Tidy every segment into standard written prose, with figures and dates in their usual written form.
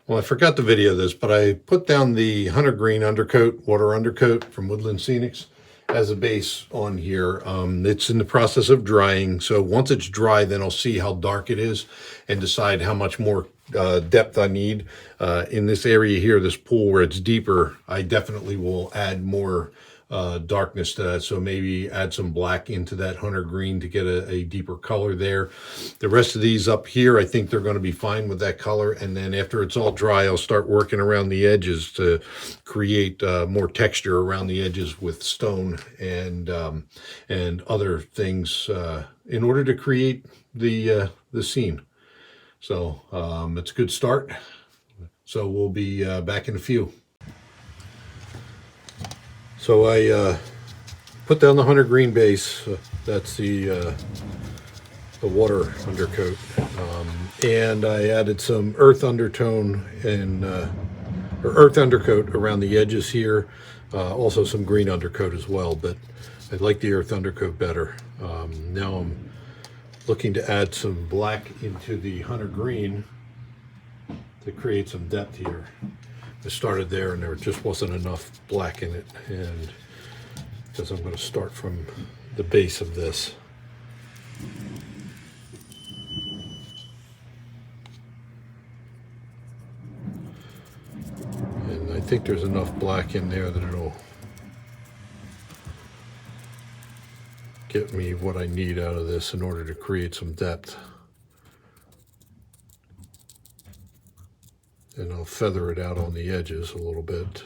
Well, I forgot to video this, but I put down the hunter green undercoat, water undercoat from Woodland Scenics as a base on here. It's in the process of drying, so once it's dry, then I'll see how dark it is and decide how much more depth I need. In this area here, this pool where it's deeper, I definitely will add more darkness to that, so maybe add some black into that hunter green to get a deeper color there. The rest of these up here, I think they're going to be fine with that color, and then after it's all dry, I'll start working around the edges to create more texture around the edges with stone and other things in order to create the scene. So it's a good start. So we'll be back in a few. So I put down the hunter green base. That's the water undercoat, and I added some earth undertone and or earth undercoat around the edges here. Also some green undercoat as well, but I like the earth undercoat better. Now I'm looking to add some black into the hunter green to create some depth here. I started there and there just wasn't enough black in it, and because I'm going to start from the base of this. And I think there's enough black in there that it'll get me what I need out of this in order to create some depth. And I'll feather it out on the edges a little bit.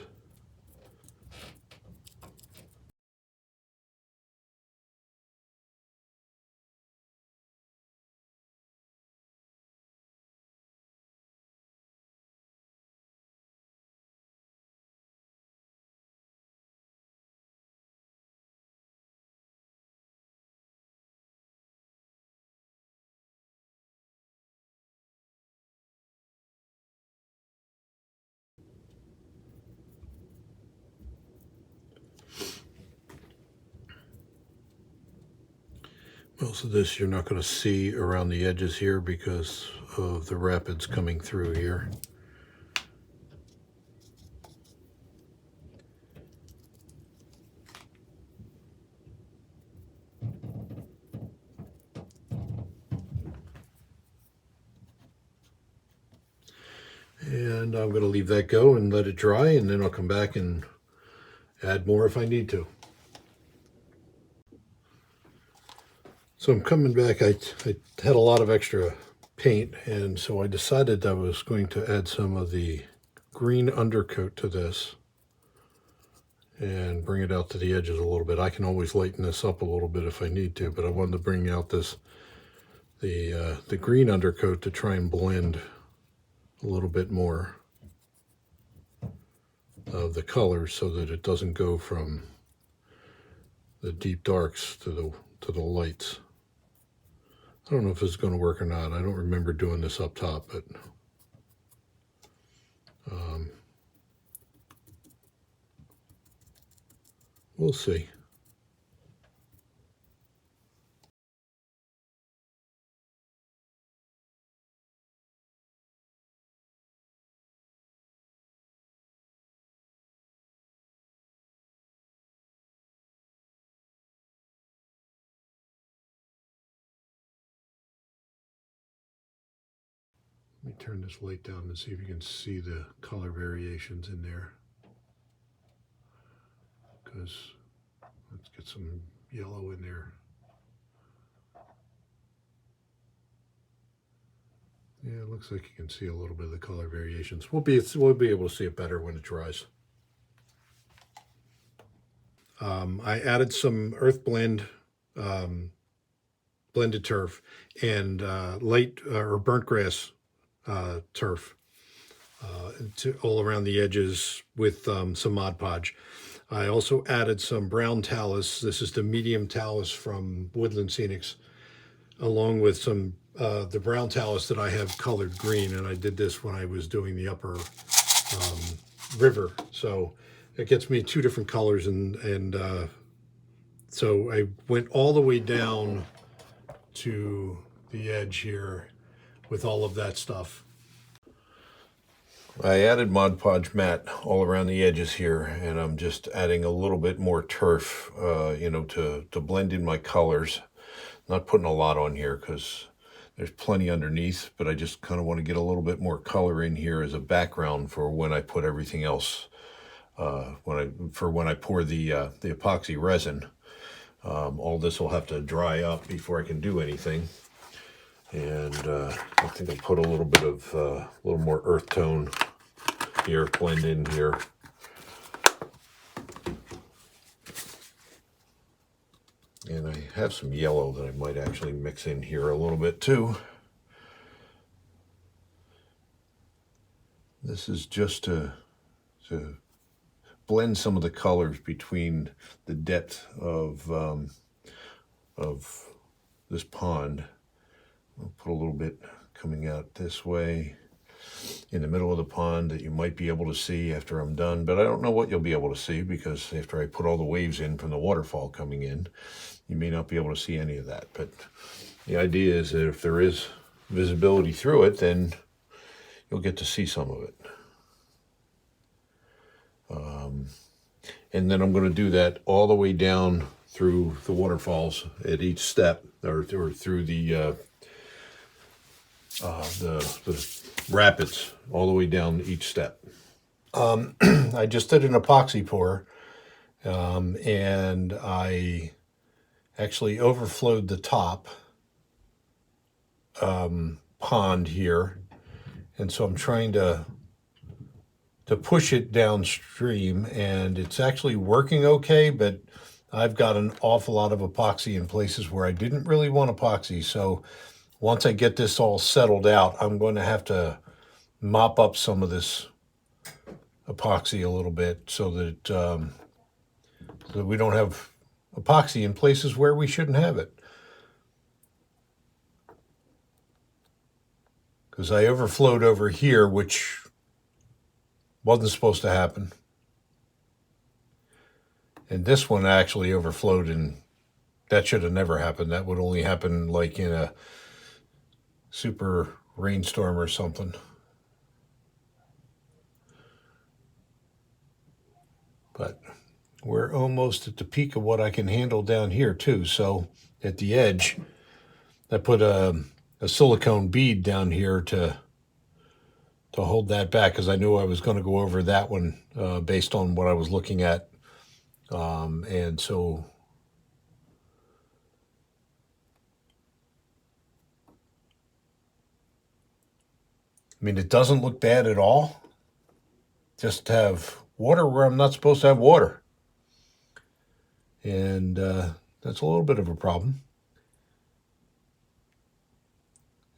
Most of this you're not going to see around the edges here because of the rapids coming through here. And I'm going to leave that go and let it dry, and then I'll come back and add more if I need to. So I'm coming back. I had a lot of extra paint, and so I decided I was going to add some of the green undercoat to this and bring it out to the edges a little bit. I can always lighten this up a little bit if I need to, but I wanted to bring out the green undercoat to try and blend a little bit more of the colors so that it doesn't go from the deep darks to the lights. I don't know if this is going to work or not. I don't remember doing this up top, but we'll see. Let me turn this light down and see if you can see the color variations in there. Because let's get some yellow in there. Yeah, it looks like you can see a little bit of the color variations. We'll be able to see it better when it dries. I added some earth blend, blended turf, and light or burnt grass turf all around the edges with some Mod Podge. I also added some brown talus. This is the medium talus from Woodland Scenics, along with some the brown talus that I have colored green, and I did this when I was doing the upper river. So it gets me two different colors, and so I went all the way down to the edge here with all of that stuff. I added Mod Podge matte all around the edges here, and I'm just adding a little bit more turf, you know, to blend in my colors. Not putting a lot on here because there's plenty underneath, but I just kind of want to get a little bit more color in here as a background for when I put everything else, when I pour the epoxy resin. All this will have to dry up before I can do anything. And I think I'll put a little bit of, a little more earth tone here, blend in here. And I have some yellow that I might actually mix in here a little bit too. This is just to blend some of the colors between the depth of this pond. I'll put a little bit coming out this way in the middle of the pond that you might be able to see after I'm done, but I don't know what you'll be able to see because after I put all the waves in from the waterfall coming in, you may not be able to see any of that. But the idea is that if there is visibility through it, then you'll get to see some of it. And then I'm going to do that all the way down through the waterfalls at each step, or through the rapids, all the way down each step. I just did an epoxy pour, and I actually overflowed the top pond here, and so I'm trying to push it downstream, and it's actually working okay, but I've got an awful lot of epoxy in places where I didn't really want epoxy. So once I get this all settled out, I'm going to have to mop up some of this epoxy a little bit so that we don't have epoxy in places where we shouldn't have it. Because I overflowed over here, which wasn't supposed to happen. And this one actually overflowed, and that should have never happened. That would only happen like in a super rainstorm or something. But we're almost at the peak of what I can handle down here too. So at the edge, I put a silicone bead down here to hold that back, because I knew I was going to go over that one based on what I was looking at. And so I mean, it doesn't look bad at all. Just to have water where I'm not supposed to have water. And that's a little bit of a problem.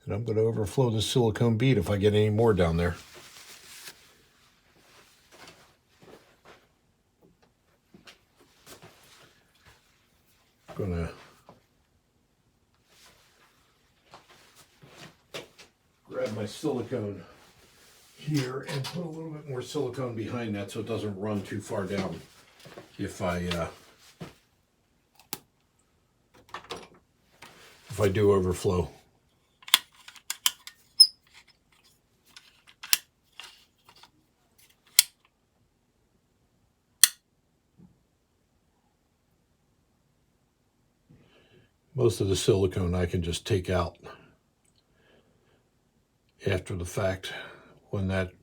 And I'm going to overflow the silicone bead if I get any more down there. I'm going to grab my silicone here and put a little bit more silicone behind that so it doesn't run too far down if I do overflow. Most of the silicone I can just take out after the fact. When that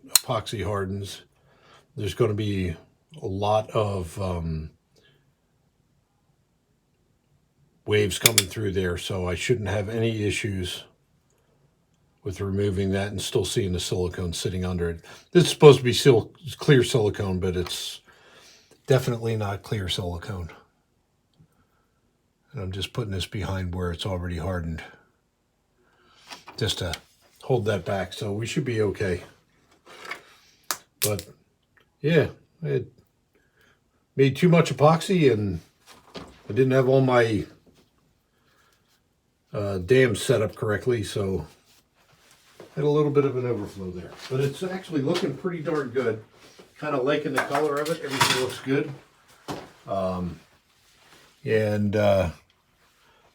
epoxy hardens, there's going to be a lot of waves coming through there, so I shouldn't have any issues with removing that and still seeing the silicone sitting under it. This is supposed to be clear silicone, but it's definitely not clear silicone. And I'm just putting this behind where it's already hardened, just to hold that back, so we should be okay. But yeah, I made too much epoxy, and I didn't have all my dams set up correctly, so I had a little bit of an overflow there. But it's actually looking pretty darn good. Kind of liking the color of it. Everything looks good.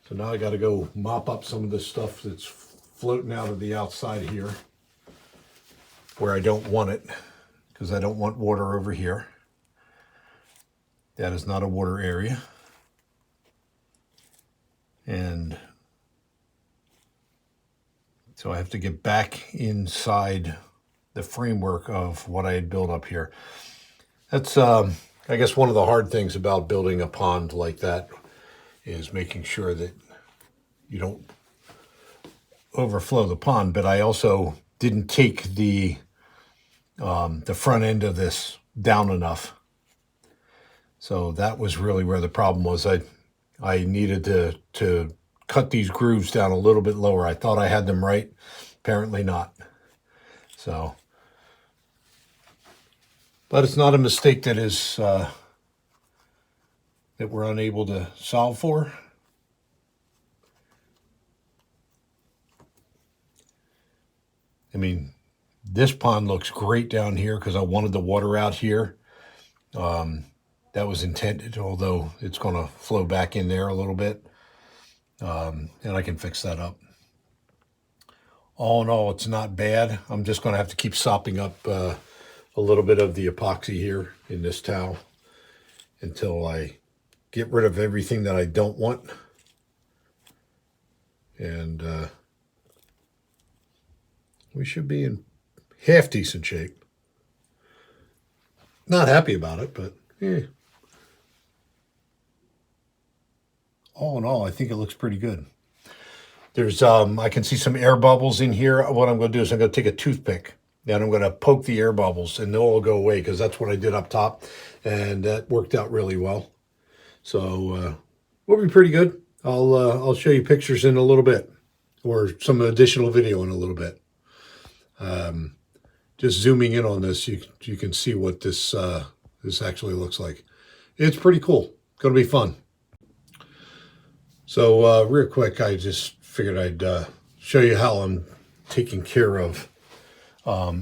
So now I got to go mop up some of this stuff that's floating out of the outside here. where I don't want it, because I don't want water over here. That is not a water area. And so I have to get back inside the framework of what I had built up here. That's, I guess, one of the hard things about building a pond like that is making sure that you don't overflow the pond. But I also didn't take the front end of this down enough. So that was really where the problem was. I needed to cut these grooves down a little bit lower. I thought I had them right. Apparently not. So, but it's not a mistake that is that we're unable to solve for. I mean, this pond looks great down here because I wanted the water out here. That was intended, although it's going to flow back in there a little bit. And I can fix that up. All in all, it's not bad. I'm just going to have to keep sopping up a little bit of the epoxy here in this towel until I get rid of everything that I don't want. And we should be in half decent shape. Not happy about it, but yeah. All in all, I think it looks pretty good. There's, I can see some air bubbles in here. What I'm going to do is I'm going to take a toothpick and I'm going to poke the air bubbles and they'll all go away because that's what I did up top. And that worked out really well. So, we'll be pretty good. I'll show you pictures in a little bit or some additional video in a little bit. Just zooming in on this, you can see what this actually looks like. It's pretty cool. It's going to be fun. So real quick, I just figured I'd show you how I'm taking care of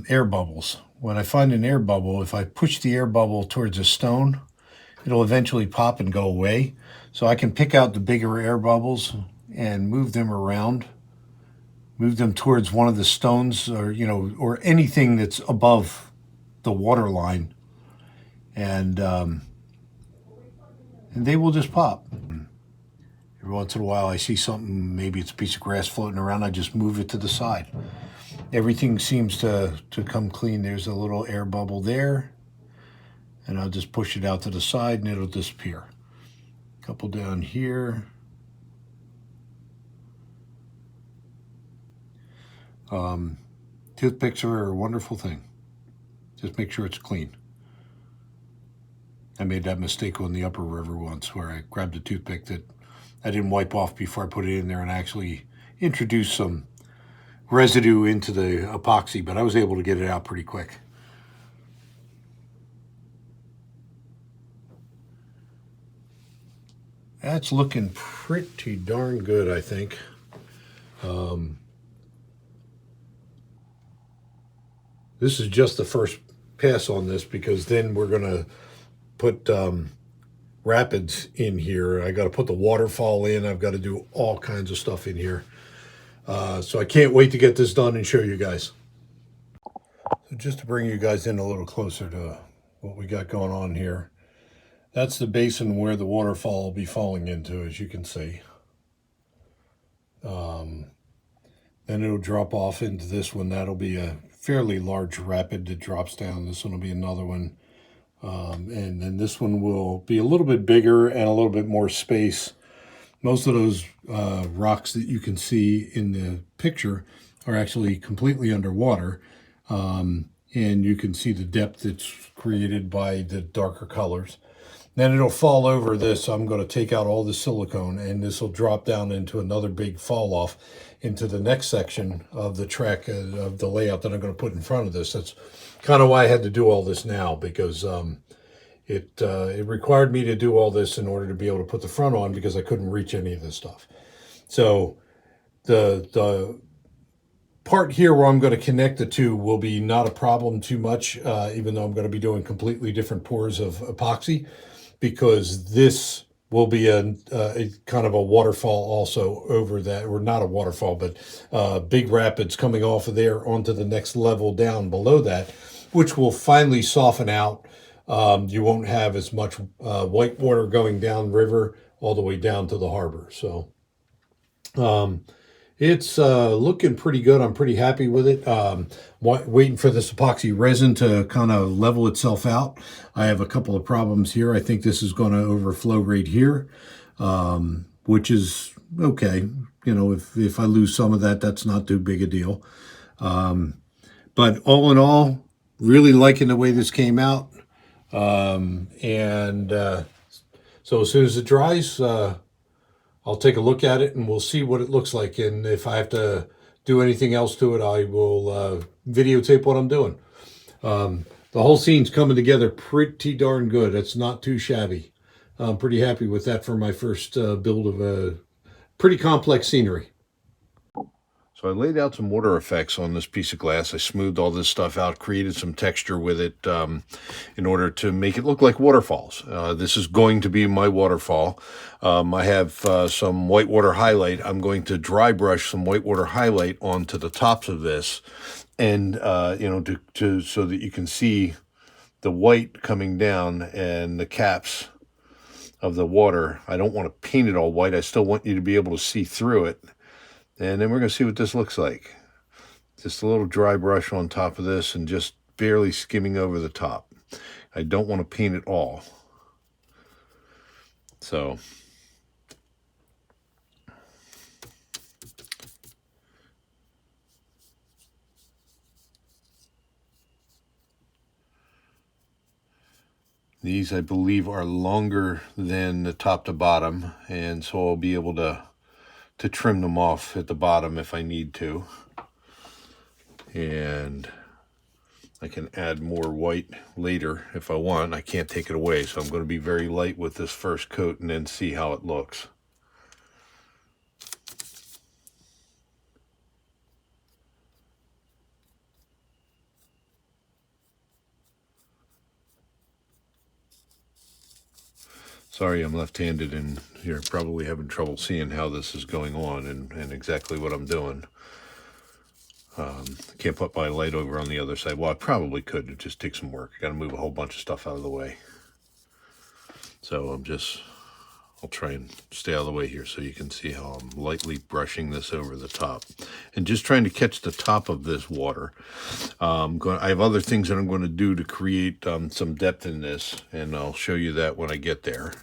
air bubbles. When I find an air bubble, if I push the air bubble towards a stone, it'll eventually pop and go away. So I can pick out the bigger air bubbles and move them around, move them towards one of the stones or, or anything that's above the water line. And they will just pop. Every once in a while I see something, maybe it's a piece of grass floating around, I just move it to the side. Everything seems to come clean. There's a little air bubble there, and I'll just push it out to the side and it'll disappear. A couple down here. Toothpicks are a wonderful thing. Just make sure it's clean. I made that mistake on the upper river once where I grabbed a toothpick that I didn't wipe off before I put it in there and actually introduced some residue into the epoxy, but I was able to get it out pretty quick. That's looking pretty darn good, I think. This is just the first pass on this because then we're going to put rapids in here. I got to put the waterfall in. I've got to do all kinds of stuff in here. So I can't wait to get this done and show you guys. So just to bring you guys in a little closer to what we got going on here. That's the basin where the waterfall will be falling into, as you can see. Then it'll drop off into this one. That'll be a fairly large rapid that drops down. This one will be another one. And then this one will be a little bit bigger and a little bit more space. Most of those rocks that you can see in the picture are actually completely underwater. And you can see the depth that's created by the darker colors. Then it'll fall over this. I'm going to take out all the silicone and this will drop down into another big fall off into the next section of the track of the layout that I'm going to put in front of this. That's kind of why I had to do all this now, because it required me to do all this in order to be able to put the front on because I couldn't reach any of this stuff. So the part here where I'm going to connect the two will be not a problem too much, even though I'm going to be doing completely different pours of epoxy, because this will be a kind of a waterfall also over that, or not a waterfall, but big rapids coming off of there onto the next level down below that, which will finally soften out. You won't have as much white water going down river all the way down to the harbor. So it's looking pretty good. I'm pretty happy with it. Waiting for this epoxy resin to kind of level itself out. I have a couple of problems here. I think this is going to overflow right here, which is okay. You know, if I lose some of that, that's not too big a deal. But all in all, really liking the way this came out. So as soon as it dries, I'll take a look at it and we'll see what it looks like. And if I have to do anything else to it, I will videotape what I'm doing. The whole scene's coming together pretty darn good. It's not too shabby. I'm pretty happy with that for my first build of a pretty complex scenery. So I laid out some water effects on this piece of glass. I smoothed all this stuff out, created some texture with it in order to make it look like waterfalls. This is going to be my waterfall. I have some whitewater highlight. I'm going to dry brush some whitewater highlight onto the tops of this, and you know, so that you can see the white coming down and the caps of the water. I don't want to paint it all white. I still want you to be able to see through it. And then we're going to see what this looks like. Just a little dry brush on top of this and just barely skimming over the top. I don't want to paint it all. So these, I believe, are longer than the top to bottom, and so I'll be able to trim them off at the bottom if I need to. And I can add more white later if I want. I can't take it away, so I'm going to be very light with this first coat and then see how it looks. Sorry, I'm left-handed, and you're probably having trouble seeing how this is going on and exactly what I'm doing. Can't put my light over on the other side. Well, I probably could. It just takes some work. I got to move a whole bunch of stuff out of the way. So I'll try and stay out of the way here so you can see how I'm lightly brushing this over the top. And just trying to catch the top of this water. I have other things that I'm going to do to create some depth in this, and I'll show you that when I get there.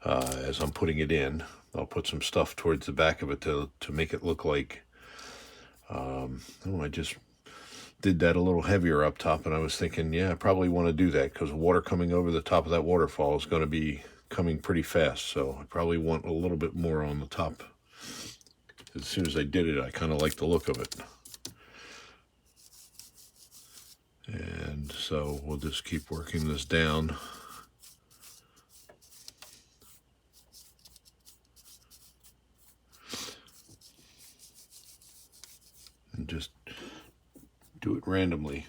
As I'm putting it in, I'll put some stuff towards the back of it to make it look like, I just did that a little heavier up top, and I was thinking, yeah, I probably want to do that because water coming over the top of that waterfall is going to be coming pretty fast, so I probably want a little bit more on the top. As soon as I did it, I kind of liked the look of it. And so we'll just keep working this down. And just do it randomly.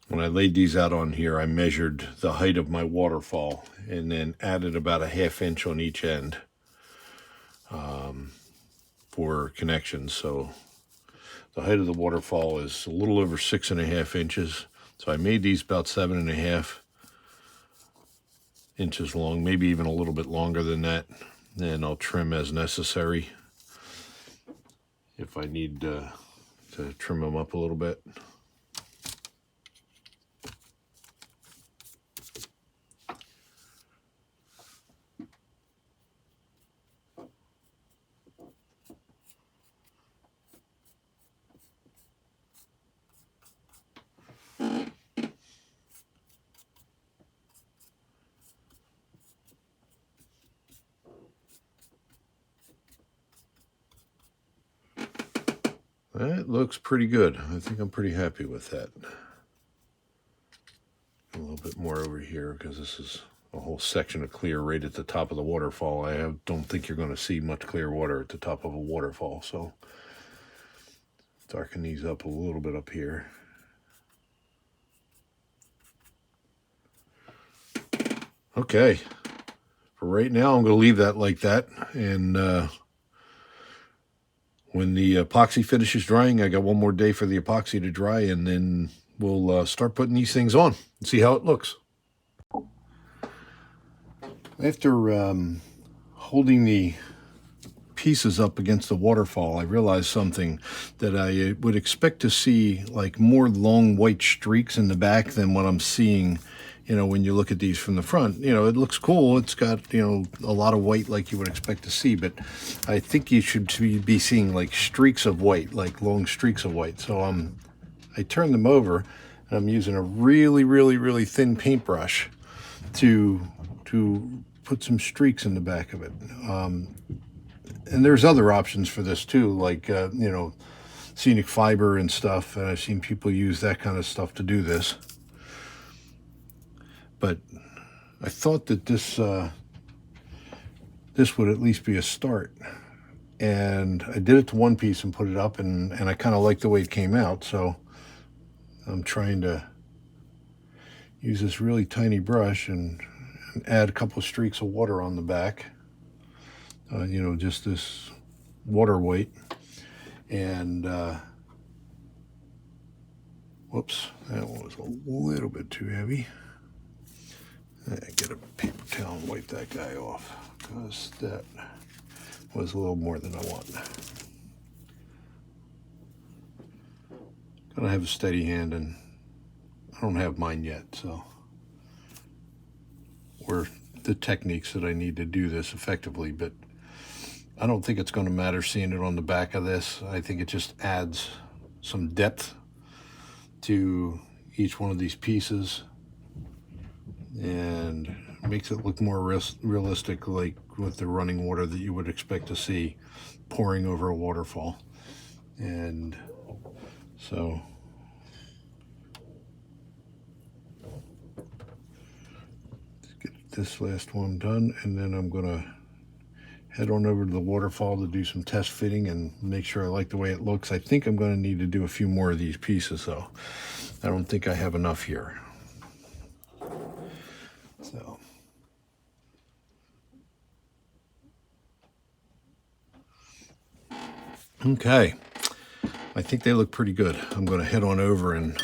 When I laid these out on here, I measured the height of my waterfall and then added about a 1/2 inch on each end for connections. So the height of the waterfall is a little over 6.5 inches. So I made these about 7.5 inches long, maybe even a little bit longer than that. and I'll trim as necessary if I need to trim them up a little bit. That looks pretty good. I think I'm pretty happy with that. A little bit more over here because this is a whole section of clear right at the top of the waterfall. Don't think you're going to see much clear water at the top of a waterfall, so darken these up a little bit up here. Okay, for right now I'm going to leave that like that, and when the epoxy finishes drying, I got one more day for the epoxy to dry, and then we'll start putting these things on and see how it looks. After holding the pieces up against the waterfall, I realized something, that I would expect to see like more long white streaks in the back than what I'm seeing. You know, when you look at these from the front, you know, it looks cool. It's got, you know, a lot of white like you would expect to see, but I think you should be seeing like streaks of white, like long streaks of white. So I turned them over, and I'm using a really thin paintbrush to put some streaks in the back of it. And there's other options for this too, like, you know, scenic fiber and stuff. And I've seen people use that kind of stuff to do this. But I thought that this would at least be a start. And I did it to one piece and put it up, and I kind of like the way it came out. So I'm trying to use this really tiny brush and add a couple of streaks of water on the back. You know, just this water white. And whoops, that one was a little bit too heavy. Get a paper towel and wipe that guy off, because that was a little more than I want. Gotta have a steady hand, and I don't have mine yet, so. Or the techniques that I need to do this effectively, but I don't think it's going to matter seeing it on the back of this. I think it just adds some depth to each one of these pieces and makes it look more realistic, like with the running water that you would expect to see pouring over a waterfall. And so let's get this last one done, and then I'm gonna head on over to the waterfall to do some test fitting and make sure I like the way it looks. I think I'm going to need to do a few more of these pieces, though. I don't think I have enough here. So, okay, I think they look pretty good. I'm going to head on over and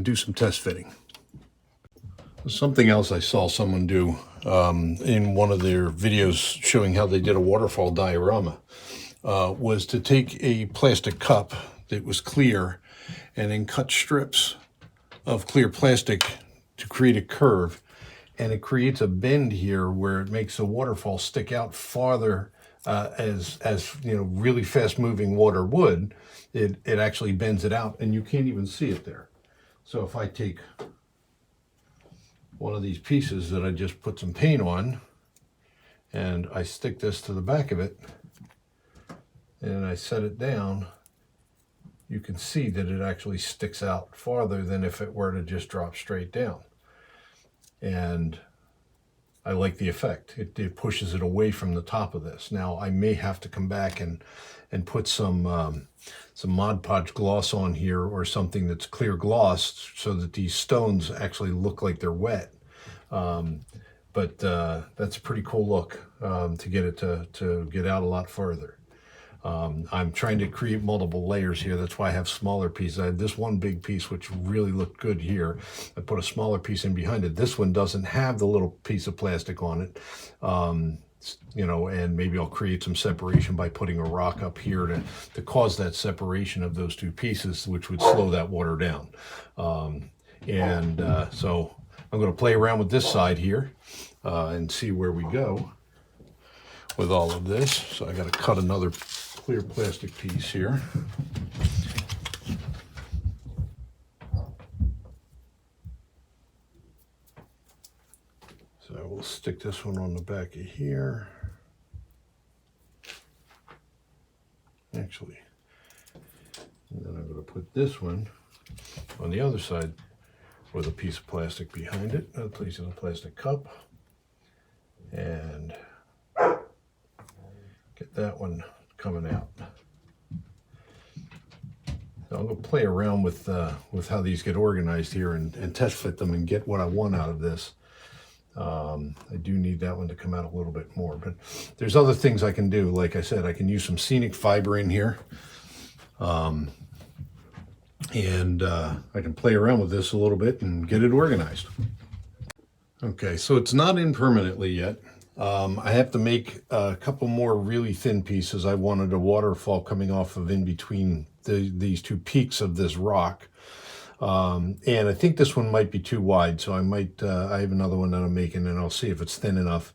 do some test fitting. Something else I saw someone do in one of their videos showing how they did a waterfall diorama was to take a plastic cup that was clear and then cut strips of clear plastic to create a curve, and it creates a bend here where it makes the waterfall stick out farther. As you know, really fast moving water would, it actually bends it out, and you can't even see it there. So if I take one of these pieces that I just put some paint on, and I stick this to the back of it, and I set it down, you can see that it actually sticks out farther than if it were to just drop straight down. And I like the effect. It pushes it away from the top of this. Now I may have to come back and put some Mod Podge gloss on here, or something that's clear gloss, so that these stones actually look like they're wet. But that's a pretty cool look to get it to get out a lot further. I'm trying to create multiple layers here. That's why I have smaller pieces. I had this one big piece which really looked good here. I put a smaller piece in behind it. This one doesn't have the little piece of plastic on it. you know, and maybe I'll create some separation by putting a rock up here to cause that separation of those two pieces, which would slow that water down. So I'm going to play around with this side here and see where we go with all of this. So I got to cut another clear plastic piece here. So we'll stick this one on the back of here. Actually, and then I'm going to put this one on the other side with a piece of plastic behind it. I'll place it in a plastic cup and get that one coming out. So I'm going to play around with how these get organized here and test fit them and get what I want out of this. I do need that one to come out a little bit more, but there's other things I can do. Like I said, I can use some scenic fiber in here. I can play around with this a little bit and get it organized. Okay, so it's not in permanently yet. I have to make a couple more really thin pieces. I wanted a waterfall coming off of in between these two peaks of this rock. And I think this one might be too wide, so I have another one that I'm making, and I'll see if it's thin enough.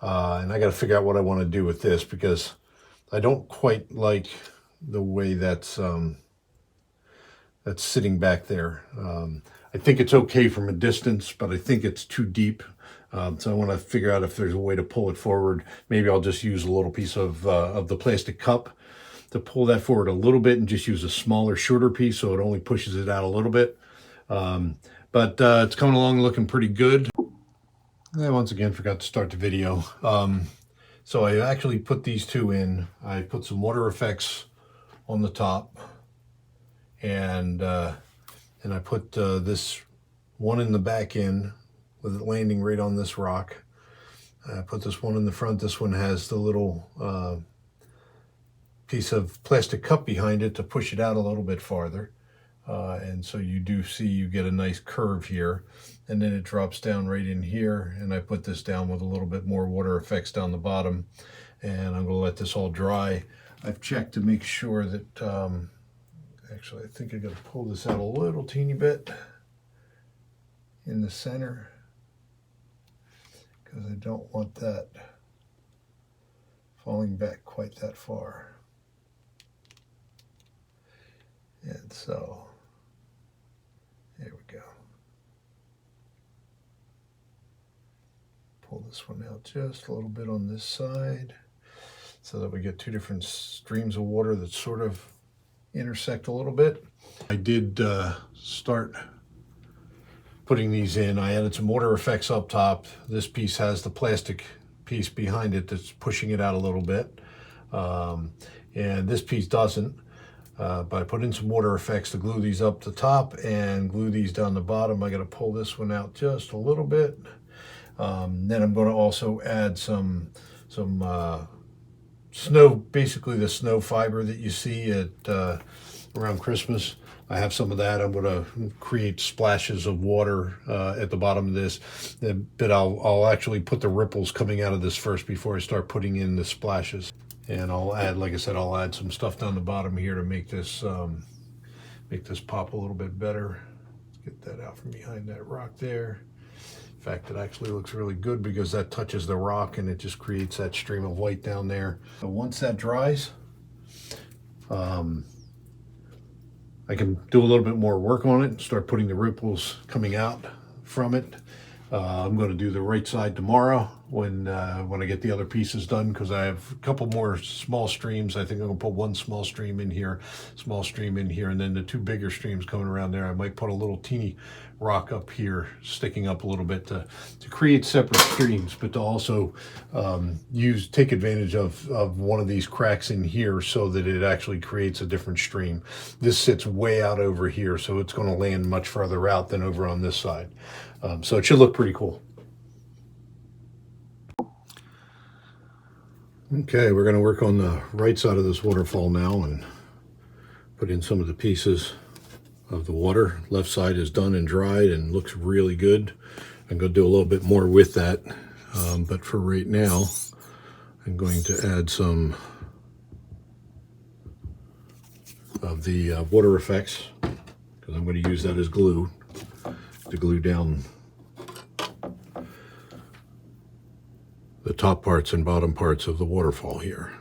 And I got to figure out what I want to do with this, because I don't quite like the way that's sitting back there. I think it's okay from a distance, but I think it's too deep. So I want to figure out if there's a way to pull it forward. Maybe I'll just use a little piece of the plastic cup to pull that forward a little bit and just use a smaller, shorter piece so it only pushes it out a little bit. But it's coming along looking pretty good. I once again forgot to start the video. So I actually put these two in. I put some water effects on the top, and I put this one in the back end with it landing right on this rock. I put this one in the front. This one has the little piece of plastic cup behind it to push it out a little bit farther. And so you do see you get a nice curve here, and then it drops down right in here, and I put this down with a little bit more water effects down the bottom, and I'm going to let this all dry. I've checked to make sure that actually I think I got to pull this out a little teeny bit in the center, because I don't want that falling back quite that far. And so, there we go. Pull this one out just a little bit on this side so that we get two different streams of water that sort of intersect a little bit. I did start putting these in. I added some water effects up top. This piece has the plastic piece behind it that's pushing it out a little bit. And this piece doesn't. But I put in some water effects to glue these up the top and glue these down the bottom. I got to pull this one out just a little bit. Then I'm going to also add some snow, basically the snow fiber that you see at around Christmas. I have some of that. I'm going to create splashes of water at the bottom of this, but I'll actually put the ripples coming out of this first before I start putting in the splashes. And I'll add, like I said, I'll add some stuff down the bottom here to make this pop a little bit better. Let's get that out from behind that rock there. In fact, it actually looks really good because that touches the rock and it just creates that stream of white down there. So once that dries, I can do a little bit more work on it and start putting the ripples coming out from it. I'm going to do the right side tomorrow when I get the other pieces done, because I have a couple more small streams. I think I'm going to put one small stream in here, and then the two bigger streams coming around there. I might put a little teeny rock up here sticking up a little bit to create separate streams, but to also take advantage of one of these cracks in here so that it actually creates a different stream. This sits way out over here, so it's going to land much further out than over on this side. So it should look pretty cool. Okay, we're going to work on the right side of this waterfall now and put in some of the pieces of the water. Left side is done and dried and looks really good. I'm going to do a little bit more with that, but for right now, I'm going to add some of the water effects, because I'm going to use that as glue to glue down the top parts and bottom parts of the waterfall here.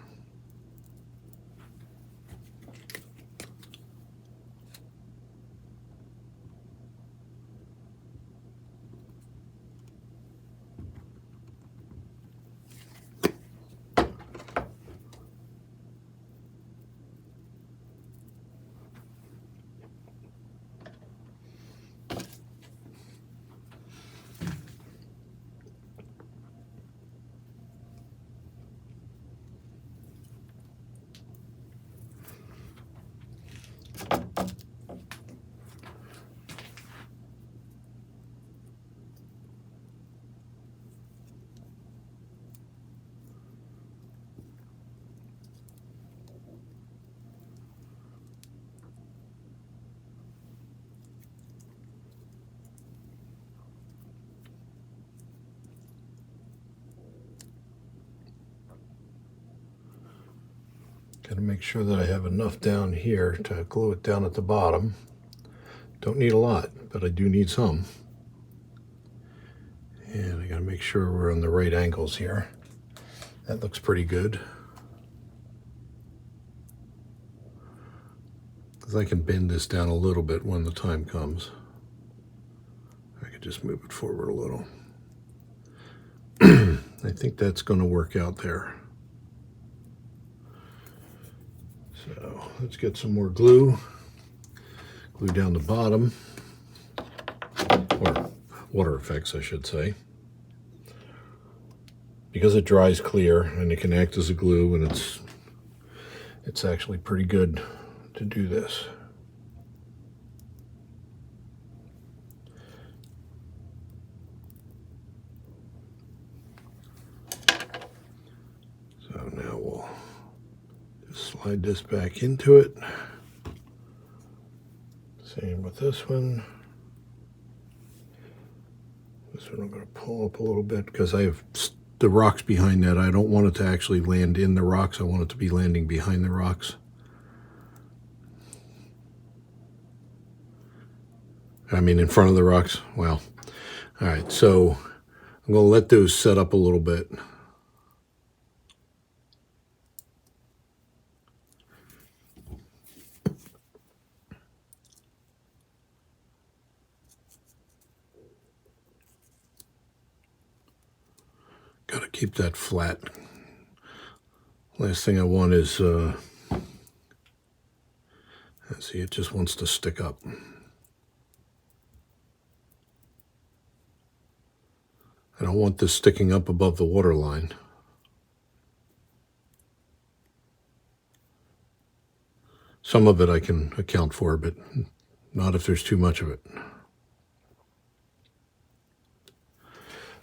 Got to make sure that I have enough down here to glue it down at the bottom. Don't need a lot, but I do need some. And I got to make sure we're on the right angles here. That looks pretty good. Because I can bend this down a little bit when the time comes. I could just move it forward a little. I think that's going to work out there. So let's get some more glue. Glue down the bottom, or water effects, I should say. Because it dries clear and it can act as a glue, and it's actually pretty good to do this. So now we'll just slide this back into it. Same with this one. This one I'm going to pull up a little bit because I have the rocks behind that. I don't want it to actually land in the rocks. I want it to be landing behind the rocks. I mean, in front of the rocks. Well, all right. So I'm going to let those set up a little bit. Got to keep that flat. Last thing I want is, let's see, it just wants to stick up. I don't want this sticking up above the water line. Some of it I can account for, but not if there's too much of it.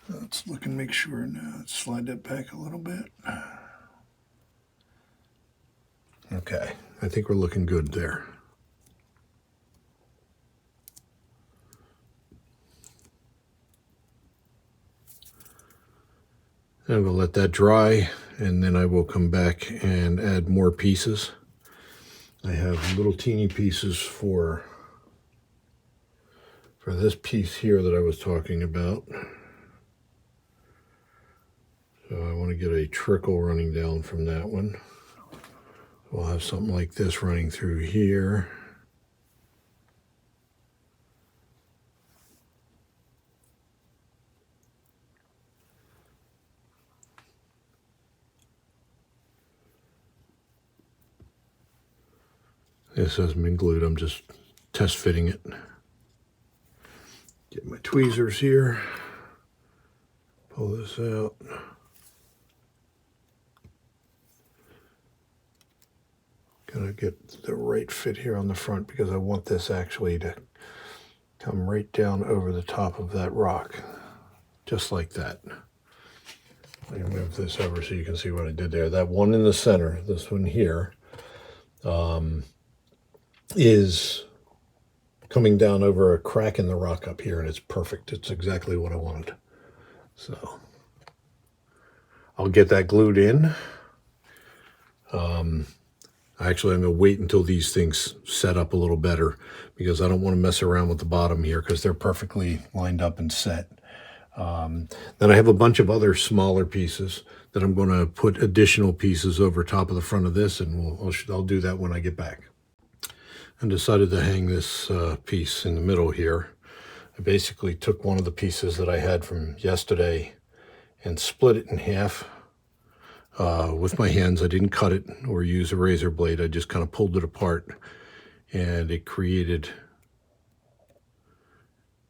Let's look and make sure now. Let's slide that back a little bit. Okay, I think we're looking good there. I'm going to let that dry, and then I will come back and add more pieces. I have little teeny pieces for this piece here that I was talking about. So I want to get a trickle running down from that one. We'll have something like this running through here. This hasn't been glued, I'm just test fitting it. Get my tweezers here. Pull this out. Gonna get the right fit here on the front because I want this actually to come right down over the top of that rock, just like that. Let me move this over so you can see what I did there. That one in the center, this one here, is coming down over a crack in the rock up here, and it's perfect. It's exactly what I wanted. So I'll get that glued in. Actually, I'm going to wait until these things set up a little better because I don't want to mess around with the bottom here because they're perfectly lined up and set. Then I have a bunch of other smaller pieces that I'm going to put additional pieces over top of the front of this, and I'll do that when I get back. I decided to hang this piece in the middle here. I basically took one of the pieces that I had from yesterday and split it in half with my hands. I didn't cut it or use a razor blade. I just kind of pulled it apart, and it created,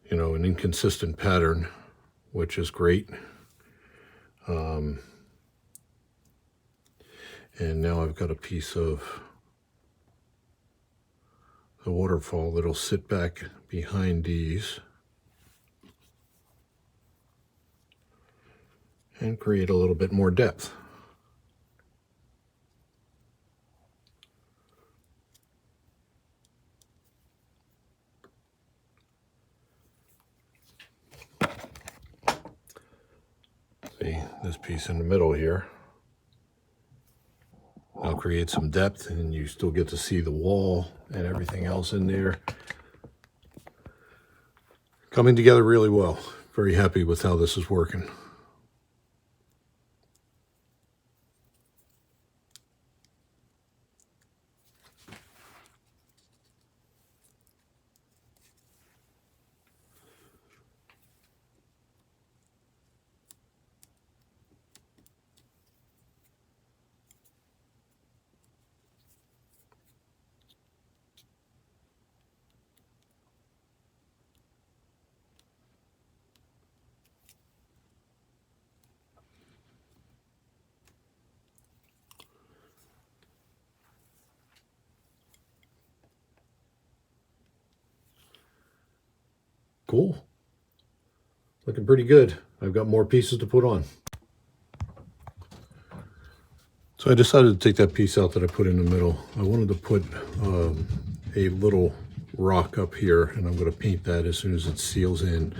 you know, an inconsistent pattern, which is great. And now I've got a piece of the waterfall that'll sit back behind these and create a little bit more depth. See this piece in the middle here. I'll create some depth, and you still get to see the wall and everything else in there. Coming together really well. Very happy with how this is working. Cool. Looking pretty good. I've got more pieces to put on. So I decided to take that piece out that I put in the middle. I wanted to put a little rock up here, and I'm going to paint that as soon as it seals in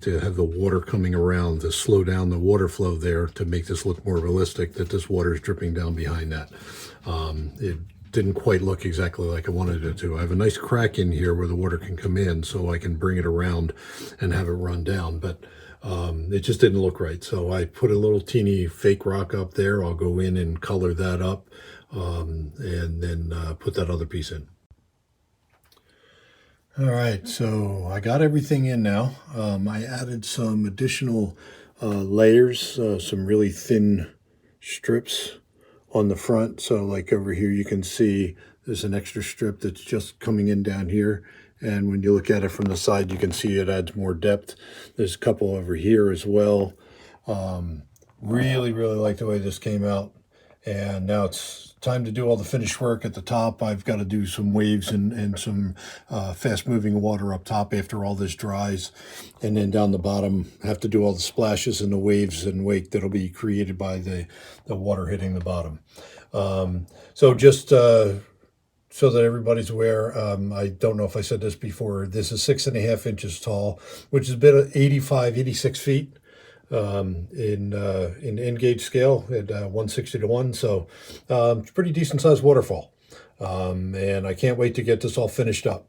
to have the water coming around to slow down the water flow there to make this look more realistic, that this water is dripping down behind that. It didn't quite look exactly like I wanted it to. I have a nice crack in here where the water can come in so I can bring it around and have it run down, but it just didn't look right. So I put a little teeny fake rock up there. I'll go in and color that up and then put that other piece in. All right, so I got everything in now. I added some additional layers, some really thin strips on the front. So like over here, you can see there's an extra strip that's just coming in down here. And when you look at it from the side, you can see it adds more depth. There's a couple over here as well. Really like the way this came out. And now it's time to do all the finished work at the top. I've got to do some waves and some fast moving water up top after all this dries. And then down the bottom, I have to do all the splashes and the waves and wake that'll be created by the water hitting the bottom. So just so that everybody's aware, I don't know if I said this before, this is 6.5 inches tall, which is a bit of 86 feet. In N-gauge scale at 160:1, so it's a pretty decent sized waterfall, and I can't wait to get this all finished up.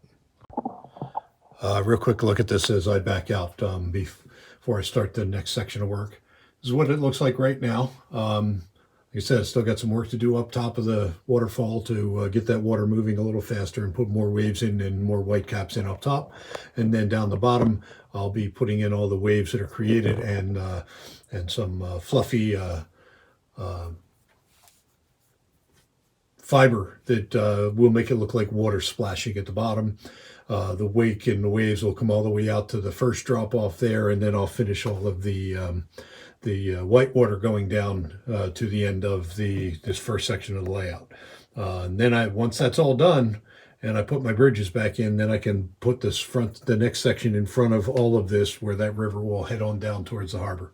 Real quick look at this as I back out before I start the next section of work. This is what it looks like right now. Like I said, I still got some work to do up top of the waterfall to get that water moving a little faster and put more waves in and more white caps in up top. And then down the bottom, I'll be putting in all the waves that are created and some fluffy fiber that will make it look like water splashing at the bottom. The wake and the waves will come all the way out to the first drop off there, and then I'll finish all of the white water going down to the end of this first section of the layout. And then once that's all done and I put my bridges back in, then I can put the next section in front of all of this where that river will head on down towards the harbor.